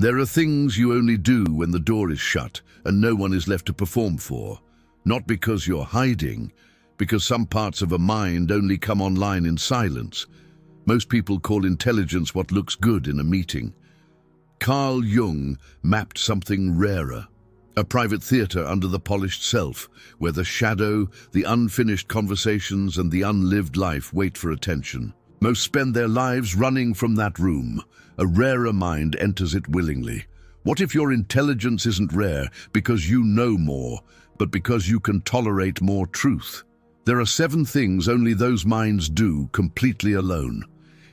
There are things you only do when the door is shut and no one is left to perform for. Not because you're hiding, because some parts of a mind only come online in silence. Most people call intelligence what looks good in a meeting. Carl Jung mapped something rarer. A private theatre under the polished self, where the shadow, the unfinished conversations and the unlived life wait for attention. Most spend their lives running from that room. A rarer mind enters it willingly. What if your intelligence isn't rare because you know more, but because you can tolerate more truth? There are 7 things only those minds do completely alone.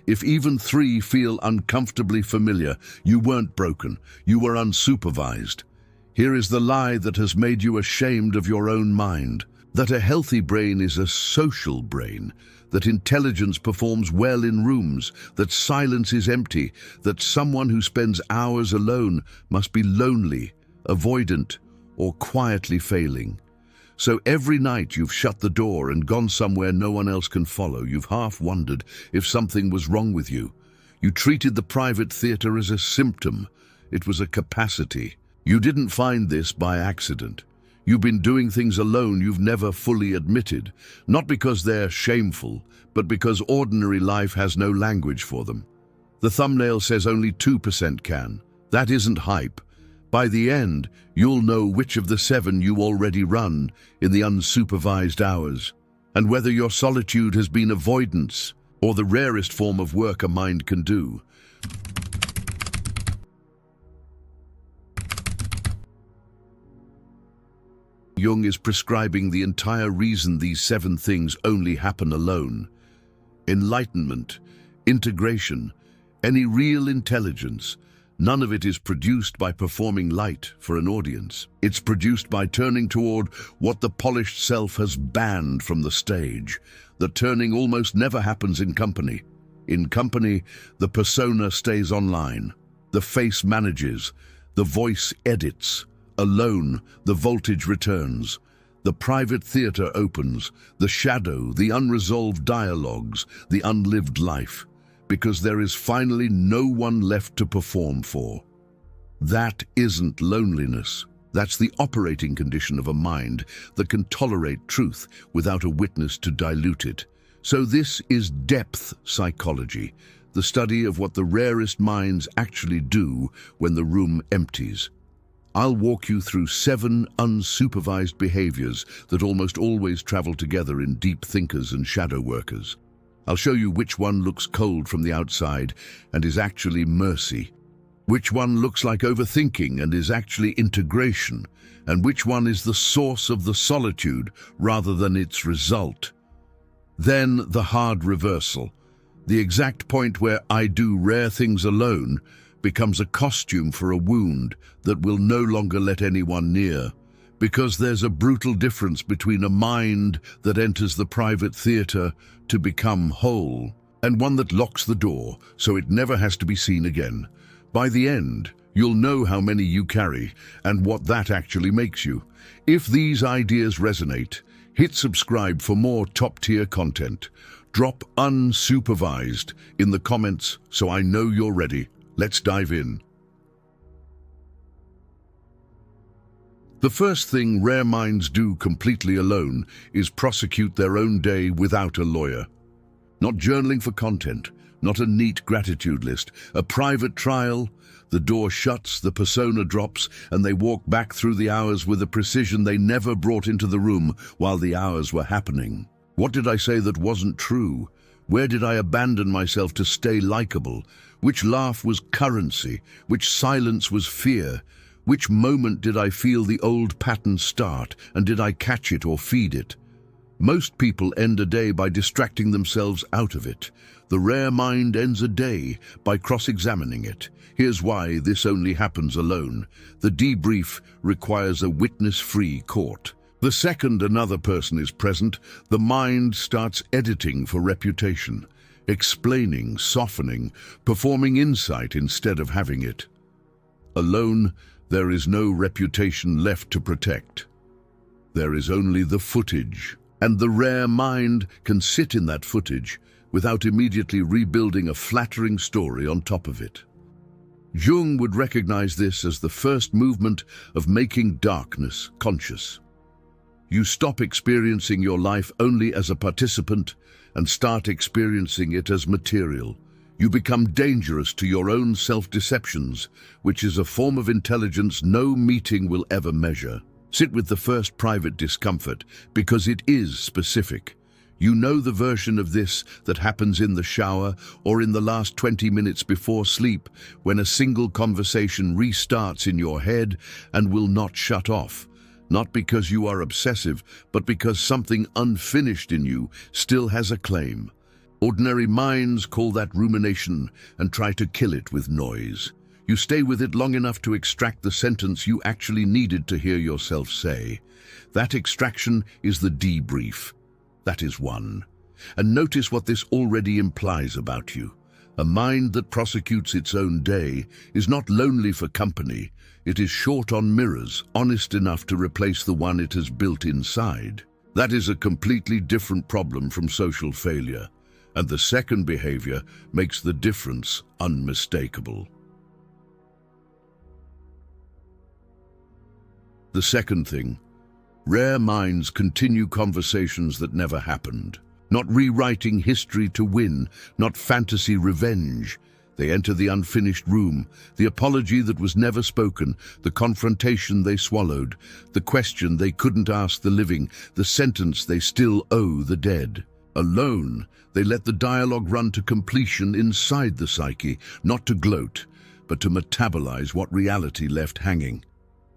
If even 3 feel uncomfortably familiar, you weren't broken, you were unsupervised. Here is the lie that has made you ashamed of your own mind. That a healthy brain is a social brain, that intelligence performs well in rooms, that silence is empty, that someone who spends hours alone must be lonely, avoidant, or quietly failing. So every night you've shut the door and gone somewhere no one else can follow. You've half wondered if something was wrong with you. You treated the private theatre as a symptom. It was a capacity. You didn't find this by accident. You've been doing things alone you've never fully admitted, not because they're shameful, but because ordinary life has no language for them. The thumbnail says only 2% can. That isn't hype. By the end, you'll know which of the 7 you already run in the unsupervised hours, and whether your solitude has been avoidance or the rarest form of work a mind can do. Jung is prescribing the entire reason these 7 things only happen alone. Enlightenment, integration, any real intelligence, none of it is produced by performing light for an audience. It's produced by turning toward what the polished self has banned from the stage. The turning almost never happens in company. In company, the persona stays online. The face manages. The voice edits. Alone, the voltage returns. The private theatre opens. The shadow, the unresolved dialogues, the unlived life. Because there is finally no one left to perform for. That isn't loneliness. That's the operating condition of a mind that can tolerate truth without a witness to dilute it. So this is depth psychology, the study of what the rarest minds actually do when the room empties. I'll walk you through 7 unsupervised behaviors that almost always travel together in deep thinkers and shadow workers. I'll show you which one looks cold from the outside and is actually mercy, which one looks like overthinking and is actually integration, and which one is the source of the solitude rather than its result. Then the hard reversal, the exact point where I do rare things alone becomes a costume for a wound that will no longer let anyone near. Because there's a brutal difference between a mind that enters the private theatre to become whole and one that locks the door so it never has to be seen again. By the end, you'll know how many you carry and what that actually makes you. If these ideas resonate, hit subscribe for more top-tier content. Drop unsupervised in the comments so I know you're ready. Let's dive in. The first thing rare minds do completely alone is prosecute their own day without a lawyer. Not journaling for content, not a neat gratitude list, a private trial. The door shuts, the persona drops, and they walk back through the hours with a precision they never brought into the room while the hours were happening. What did I say that wasn't true? Where did I abandon myself to stay likable? Which laugh was currency? Which silence was fear? Which moment did I feel the old pattern start, and did I catch it or feed it? Most people end a day by distracting themselves out of it. The rare mind ends a day by cross-examining it. Here's why this only happens alone. The debrief requires a witness-free court. The second another person is present, the mind starts editing for reputation, explaining, softening, performing insight instead of having it. Alone, there is no reputation left to protect. There is only the footage, and the rare mind can sit in that footage without immediately rebuilding a flattering story on top of it. Jung would recognize this as the first movement of making darkness conscious. You stop experiencing your life only as a participant and start experiencing it as material. You become dangerous to your own self-deceptions, which is a form of intelligence no meeting will ever measure. Sit with the first private discomfort because it is specific. You know the version of this that happens in the shower or in the last 20 minutes before sleep when a single conversation restarts in your head and will not shut off. Not because you are obsessive, but because something unfinished in you still has a claim. Ordinary minds call that rumination and try to kill it with noise. You stay with it long enough to extract the sentence you actually needed to hear yourself say. That extraction is the debrief. That is one. And notice what this already implies about you. A mind that prosecutes its own day is not lonely for company. It is short on mirrors, honest enough to replace the one it has built inside. That is a completely different problem from social failure. And the second behavior makes the difference unmistakable. The second thing, rare minds continue conversations that never happened. Not rewriting history to win, not fantasy revenge. They enter the unfinished room, the apology that was never spoken, the confrontation they swallowed, the question they couldn't ask the living, the sentence they still owe the dead. Alone, they let the dialogue run to completion inside the psyche, not to gloat, but to metabolize what reality left hanging.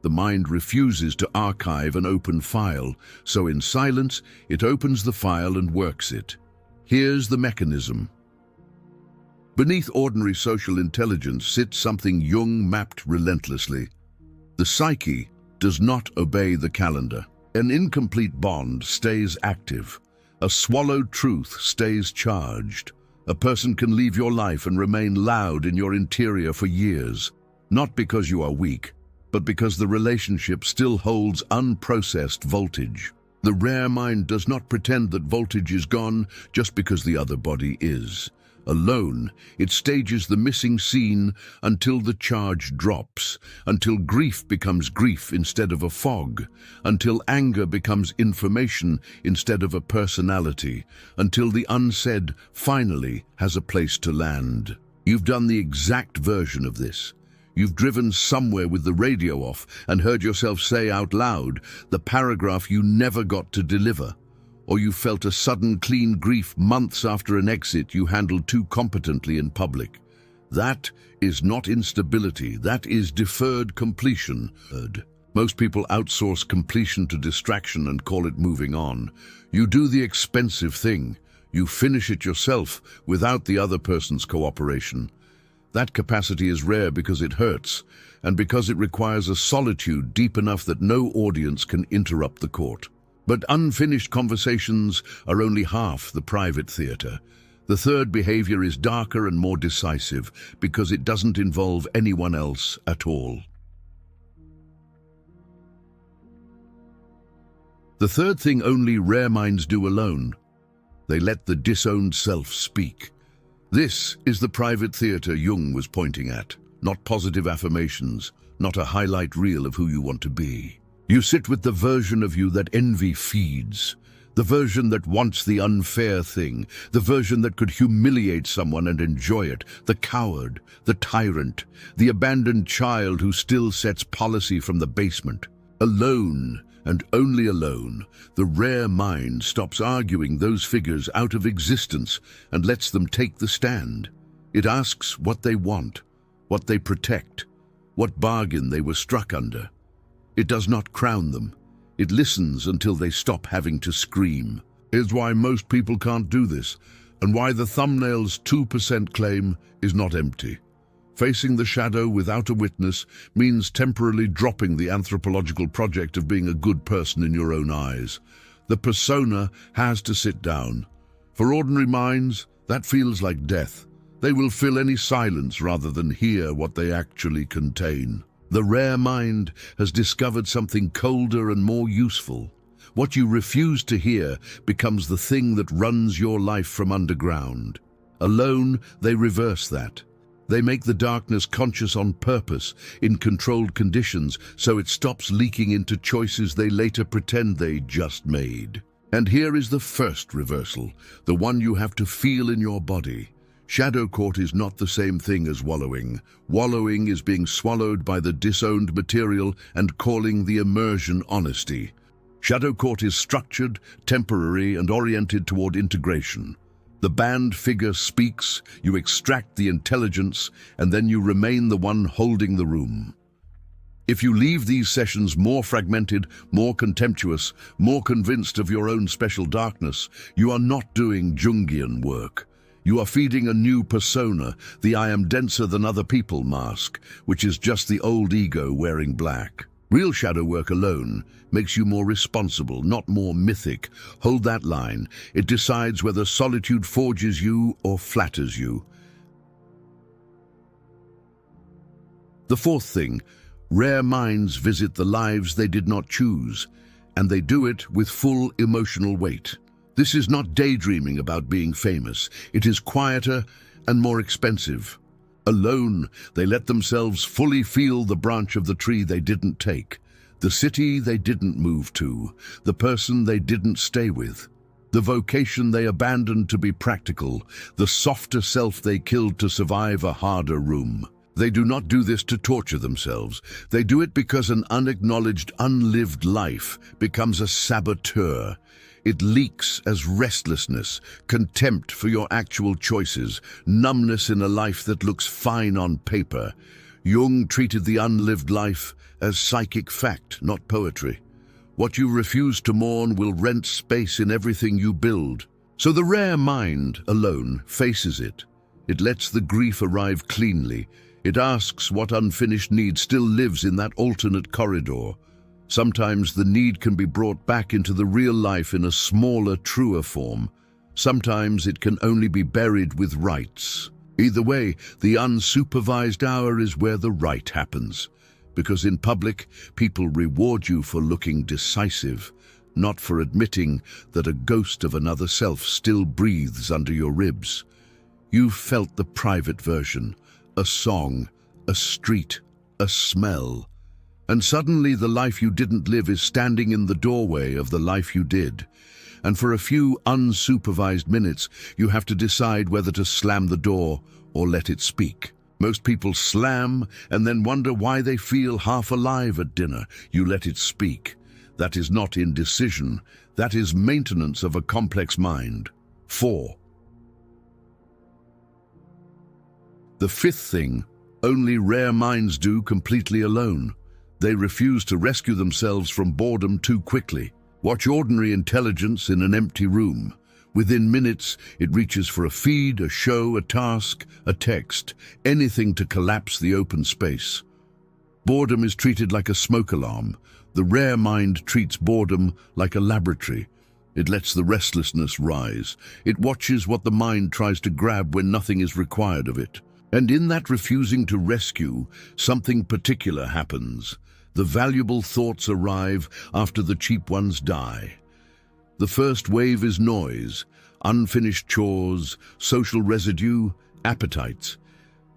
The mind refuses to archive an open file, so in silence, it opens the file and works it. Here's the mechanism. Beneath ordinary social intelligence sits something Jung mapped relentlessly. The psyche does not obey the calendar. An incomplete bond stays active. A swallowed truth stays charged. A person can leave your life and remain loud in your interior for years, not because you are weak, but because the relationship still holds unprocessed voltage. The rare mind does not pretend that voltage is gone just because the other body is. Alone, it stages the missing scene until the charge drops, until grief becomes grief instead of a fog, until anger becomes information instead of a personality, until the unsaid finally has a place to land. You've done the exact version of this. You've driven somewhere with the radio off and heard yourself say out loud the paragraph you never got to deliver. Or you felt a sudden clean grief months after an exit you handled too competently in public. That is not instability, that is deferred completion. Most people outsource completion to distraction and call it moving on. You do the expensive thing. You finish it yourself without the other person's cooperation. That capacity is rare because it hurts, and because it requires a solitude deep enough that no audience can interrupt the court. But unfinished conversations are only half the private theater. The third behavior is darker and more decisive because it doesn't involve anyone else at all. The third thing only rare minds do alone. They let the disowned self speak. This is the private theater Jung was pointing at, not positive affirmations, not a highlight reel of who you want to be. You sit with the version of you that envy feeds, the version that wants the unfair thing, the version that could humiliate someone and enjoy it, the coward, the tyrant, the abandoned child who still sets policy from the basement. Alone, and only alone, the rare mind stops arguing those figures out of existence and lets them take the stand. It asks what they want, what they protect, what bargain they were struck under. It does not crown them. It listens until they stop having to scream. Here's why most people can't do this, and why the thumbnail's 2% claim is not empty. Facing the shadow without a witness means temporarily dropping the anthropological project of being a good person in your own eyes. The persona has to sit down. For ordinary minds, that feels like death. They will fill any silence rather than hear what they actually contain. The rare mind has discovered something colder and more useful. What you refuse to hear becomes the thing that runs your life from underground. Alone, they reverse that. They make the darkness conscious on purpose, in controlled conditions, so it stops leaking into choices they later pretend they just made. And here is the first reversal, the one you have to feel in your body. Shadow court is not the same thing as wallowing. Wallowing is being swallowed by the disowned material and calling the immersion honesty. Shadow court is structured, temporary, and oriented toward integration. The band figure speaks, you extract the intelligence, and then you remain the one holding the room. If you leave these sessions more fragmented, more contemptuous, more convinced of your own special darkness, you are not doing Jungian work. You are feeding a new persona, the I am denser than other people mask, which is just the old ego wearing black. Real shadow work alone makes you more responsible, not more mythic. Hold that line. It decides whether solitude forges you or flatters you. The fourth thing, rare minds visit the lives they did not choose, and they do it with full emotional weight. This is not daydreaming about being famous. It is quieter and more expensive. Alone, they let themselves fully feel the branch of the tree they didn't take, the city they didn't move to, the person they didn't stay with, the vocation they abandoned to be practical, the softer self they killed to survive a harder room. They do not do this to torture themselves. They do it because an unacknowledged, unlived life becomes a saboteur. It leaks as restlessness, contempt for your actual choices, numbness in a life that looks fine on paper. Jung treated the unlived life as psychic fact, not poetry. What you refuse to mourn will rent space in everything you build. So the rare mind alone faces it. It lets the grief arrive cleanly. It asks what unfinished need still lives in that alternate corridor. Sometimes the need can be brought back into the real life in a smaller, truer form. Sometimes it can only be buried with rites. Either way, the unsupervised hour is where the right happens. Because in public, people reward you for looking decisive, not for admitting that a ghost of another self still breathes under your ribs. You've felt the private version, a song, a street, a smell. And suddenly the life you didn't live is standing in the doorway of the life you did. And for a few unsupervised minutes, you have to decide whether to slam the door or let it speak. Most people slam and then wonder why they feel half alive at dinner. You let it speak. That is not indecision. That is maintenance of a complex mind. 4. The fifth thing, only rare minds do completely alone. They refuse to rescue themselves from boredom too quickly. Watch ordinary intelligence in an empty room. Within minutes, it reaches for a feed, a show, a task, a text, anything to collapse the open space. Boredom is treated like a smoke alarm. The rare mind treats boredom like a laboratory. It lets the restlessness rise. It watches what the mind tries to grab when nothing is required of it. And in that refusing to rescue, something particular happens. The valuable thoughts arrive after the cheap ones die. The first wave is noise, unfinished chores, social residue, appetites.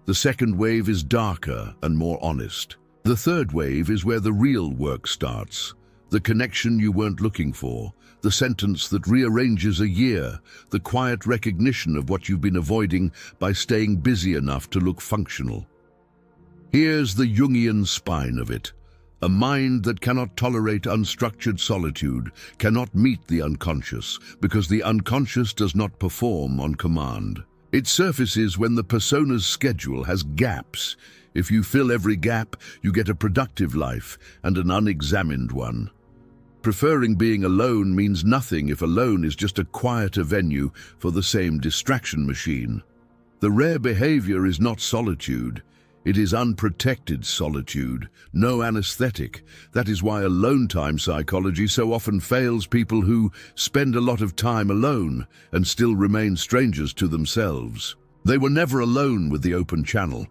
The second wave is darker and more honest. The third wave is where the real work starts. The connection you weren't looking for, the sentence that rearranges a year, the quiet recognition of what you've been avoiding by staying busy enough to look functional. Here's the Jungian spine of it. A mind that cannot tolerate unstructured solitude, cannot meet the unconscious, because the unconscious does not perform on command. It surfaces when the persona's schedule has gaps. If you fill every gap, you get a productive life and an unexamined one. Preferring being alone means nothing if alone is just a quieter venue for the same distraction machine. The rare behavior is not solitude. It is unprotected solitude, no anesthetic. That is why alone time psychology so often fails people who spend a lot of time alone and still remain strangers to themselves. They were never alone with the open channel.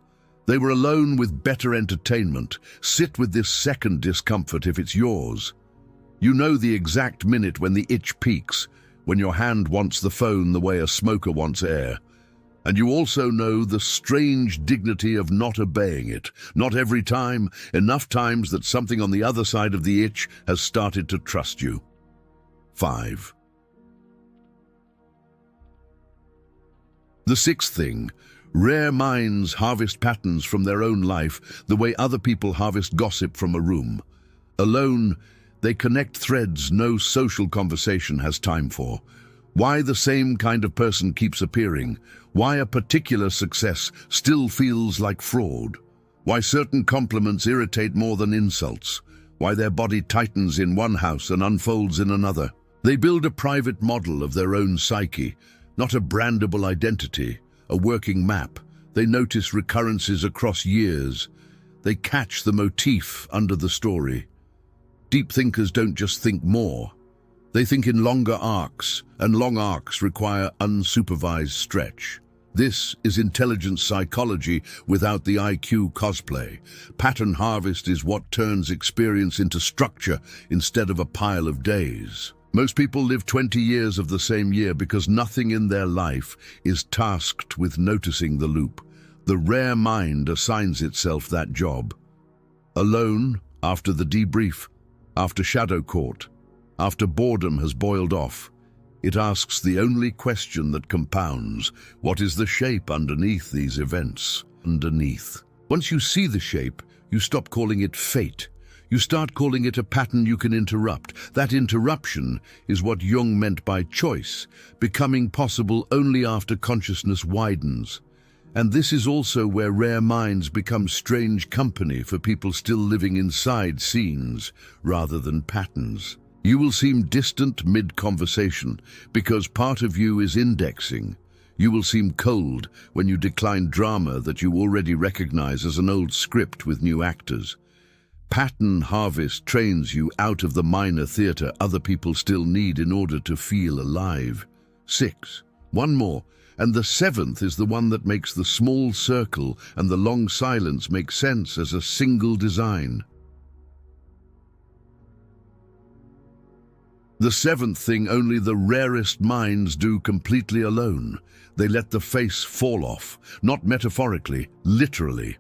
They were alone with better entertainment. Sit with this second discomfort if it's yours. You know the exact minute when the itch peaks, when your hand wants the phone the way a smoker wants air. And you also know the strange dignity of not obeying it. Not every time, enough times that something on the other side of the itch has started to trust you. 5. The sixth thing, rare minds harvest patterns from their own life the way other people harvest gossip from a room. Alone, they connect threads no social conversation has time for. Why the same kind of person keeps appearing. Why a particular success still feels like fraud. Why certain compliments irritate more than insults. Why their body tightens in one house and unfolds in another. They build a private model of their own psyche, not a brandable identity, a working map. They notice recurrences across years. They catch the motif under the story. Deep thinkers don't just think more. They think in longer arcs, and long arcs require unsupervised stretch. This is intelligent psychology without the IQ cosplay. Pattern harvest is what turns experience into structure instead of a pile of days. Most people live 20 years of the same year because nothing in their life is tasked with noticing the loop. The rare mind assigns itself that job. Alone, after the debrief, after shadow court, after boredom has boiled off, it asks the only question that compounds: what is the shape underneath these events? Underneath. Once you see the shape, you stop calling it fate. You start calling it a pattern you can interrupt. That interruption is what Jung meant by choice, becoming possible only after consciousness widens. And this is also where rare minds become strange company for people still living inside scenes rather than patterns. You will seem distant mid-conversation because part of you is indexing. You will seem cold when you decline drama that you already recognize as an old script with new actors. Pattern harvest trains you out of the minor theater other people still need in order to feel alive. 6. One more, and the seventh is the one that makes the small circle and the long silence make sense as a single design. The seventh thing only the rarest minds do completely alone. They let the face fall off, not metaphorically, literally.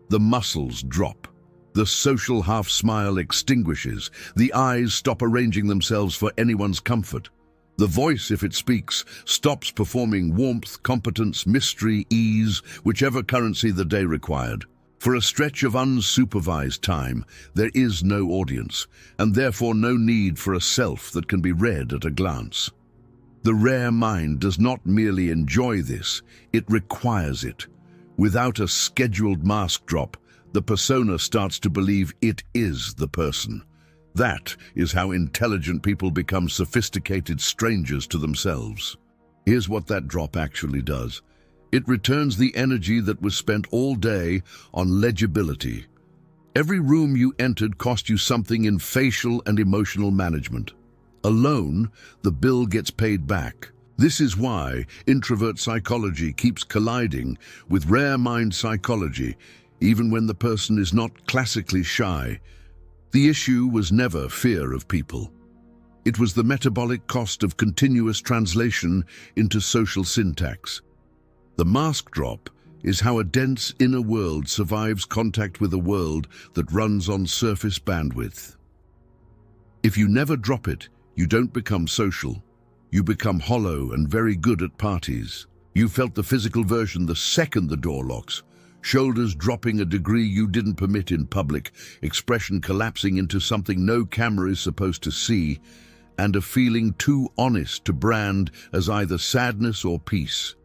The muscles drop. The social half-smile extinguishes. The eyes stop arranging themselves for anyone's comfort. The voice, if it speaks, stops performing warmth, competence, mystery, ease, whichever currency the day required. For a stretch of unsupervised time, there is no audience, and therefore no need for a self that can be read at a glance. The rare mind does not merely enjoy this, it requires it. Without a scheduled mask drop, the persona starts to believe it is the person. That is how intelligent people become sophisticated strangers to themselves. Here's what that drop actually does. It returns the energy that was spent all day on legibility. Every room you entered cost you something in facial and emotional management. Alone, the bill gets paid back. This is why introvert psychology keeps colliding with rare mind psychology, even when the person is not classically shy. The issue was never fear of people. It was the metabolic cost of continuous translation into social syntax. The mask drop is how a dense inner world survives contact with a world that runs on surface bandwidth. If you never drop it, you don't become social. You become hollow and very good at parties. You felt the physical version the second the door locks. Shoulders dropping a degree you didn't permit in public, expression collapsing into something no camera is supposed to see, and a feeling too honest to brand as either sadness or peace.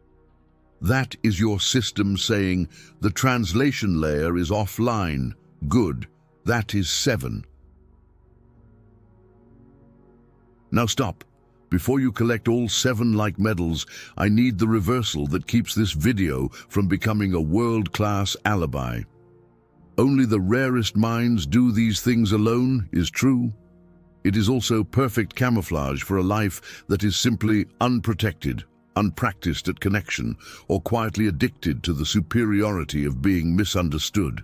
That is your system saying, the translation layer is offline. Good. That is 7. Now stop. Before you collect all 7 like medals, I need the reversal that keeps this video from becoming a world-class alibi. Only the rarest minds do these things alone is true. It is also perfect camouflage for a life that is simply unprotected, unpracticed at connection, or quietly addicted to the superiority of being misunderstood.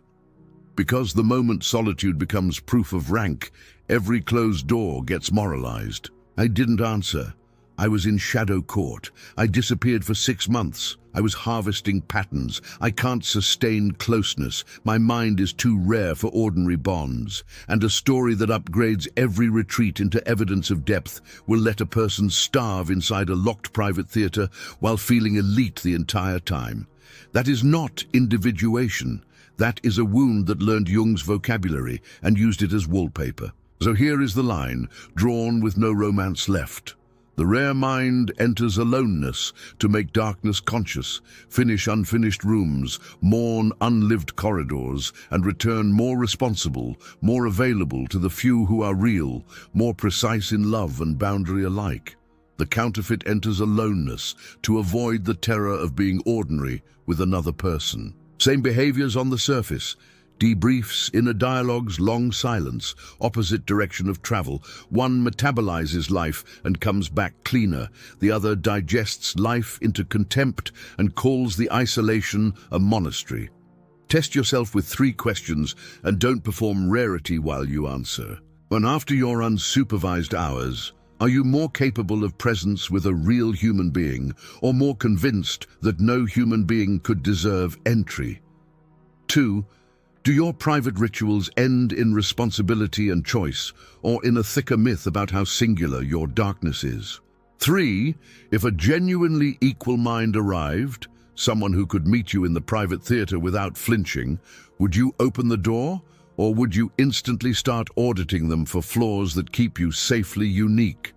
Because the moment solitude becomes proof of rank, every closed door gets moralized. I didn't answer. I was in shadow court. I disappeared for 6 months. I was harvesting patterns. I can't sustain closeness. My mind is too rare for ordinary bonds. And a story that upgrades every retreat into evidence of depth will let a person starve inside a locked private theater while feeling elite the entire time. That is not individuation. That is a wound that learned Jung's vocabulary and used it as wallpaper. So here is the line, drawn with no romance left. The rare mind enters aloneness to make darkness conscious, finish unfinished rooms, mourn unlived corridors, and return more responsible, more available to the few who are real, more precise in love and boundary alike. The counterfeit enters aloneness to avoid the terror of being ordinary with another person. Same behaviors on the surface. Debriefs, inner dialogues, long silence, opposite direction of travel. One metabolizes life and comes back cleaner. The other digests life into contempt and calls the isolation a monastery. Test yourself with 3 questions and don't perform rarity while you answer. When after your unsupervised hours, are you more capable of presence with a real human being or more convinced that no human being could deserve entry? 2. Do your private rituals end in responsibility and choice, or in a thicker myth about how singular your darkness is? 3. If a genuinely equal mind arrived, someone who could meet you in the private theater without flinching, would you open the door, or would you instantly start auditing them for flaws that keep you safely unique?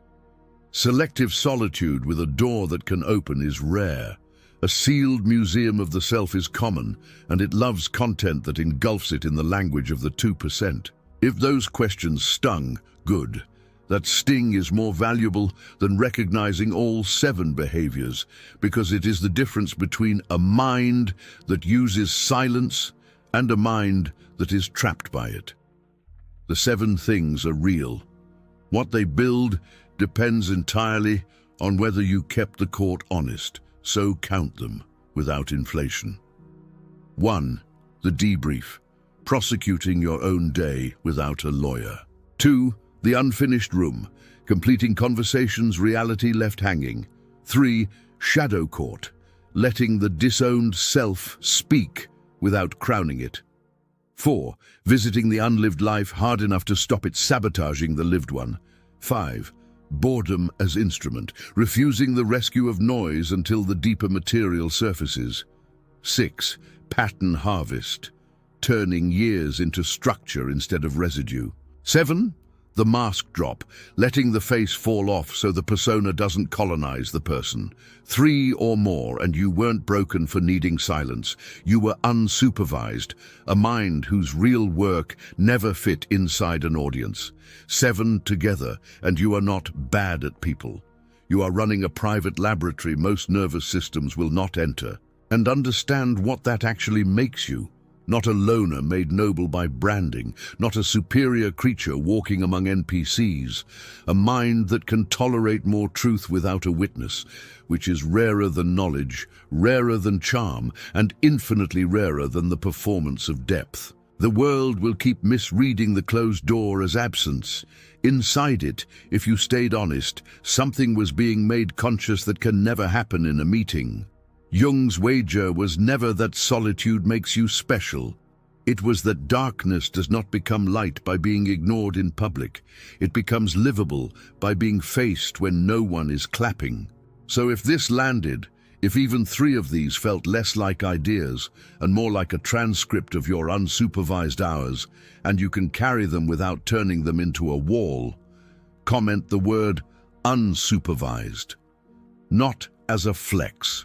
Selective solitude with a door that can open is rare. A sealed museum of the self is common, and it loves content that engulfs it in the language of the 2%. If those questions stung, good. That sting is more valuable than recognizing all 7 behaviors, because it is the difference between a mind that uses silence and a mind that is trapped by it. The 7 things are real. What they build depends entirely on whether you kept the court honest. So count them without inflation. 1. The debrief, prosecuting your own day without a lawyer. 2. The unfinished room, completing conversations reality left hanging. 3. Shadow court, letting the disowned self speak without crowning it. 4. Visiting the unlived life hard enough to stop it sabotaging the lived one. 5. Boredom as instrument, refusing the rescue of noise until the deeper material surfaces. 6. Pattern harvest, turning years into structure instead of residue. 7. The mask drop, letting the face fall off so the persona doesn't colonize the person. 3 or more, and you weren't broken for needing silence. You were unsupervised, a mind whose real work never fit inside an audience. 7 together, and you are not bad at people. You are running a private laboratory most nervous systems will not enter. And understand what that actually makes you. Not a loner made noble by branding, not a superior creature walking among NPCs, a mind that can tolerate more truth without a witness, which is rarer than knowledge, rarer than charm, and infinitely rarer than the performance of depth. The world will keep misreading the closed door as absence. Inside it, if you stayed honest, something was being made conscious that can never happen in a meeting. Jung's wager was never that solitude makes you special. It was that darkness does not become light by being ignored in public. It becomes livable by being faced when no one is clapping. So if this landed, if even 3 of these felt less like ideas and more like a transcript of your unsupervised hours, and you can carry them without turning them into a wall, comment the word unsupervised. Not as a flex.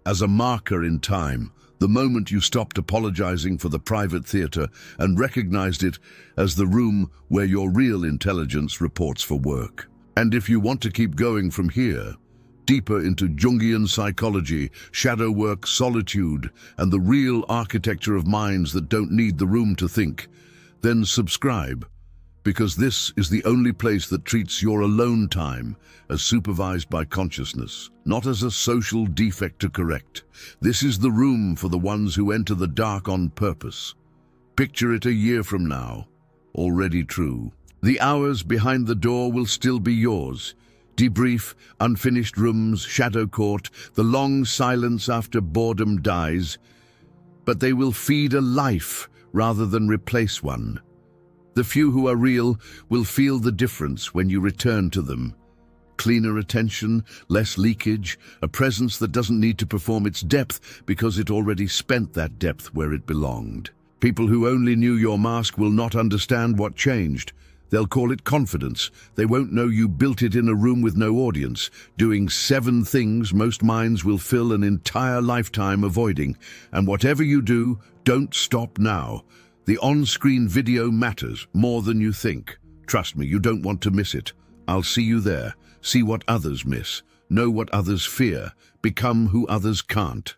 As a marker in time, the moment you stopped apologizing for the private theater and recognized it as the room where your real intelligence reports for work. And if you want to keep going from here, deeper into Jungian psychology, shadow work, solitude, and the real architecture of minds that don't need the room to think, then subscribe, because this is the only place that treats your alone time as supervised by consciousness, not as a social defect to correct. This is the room for the ones who enter the dark on purpose. Picture it a year from now, already true. The hours behind the door will still be yours. Debrief, unfinished rooms, shadow court, the long silence after boredom dies. But they will feed a life rather than replace one. The few who are real will feel the difference when you return to them. Cleaner attention, less leakage, a presence that doesn't need to perform its depth because it already spent that depth where it belonged. People who only knew your mask will not understand what changed. They'll call it confidence. They won't know you built it in a room with no audience, doing 7 things most minds will fill an entire lifetime avoiding. And whatever you do, don't stop now. The on-screen video matters more than you think. Trust me, you don't want to miss it. I'll see you there. See what others miss. Know what others fear. Become who others can't.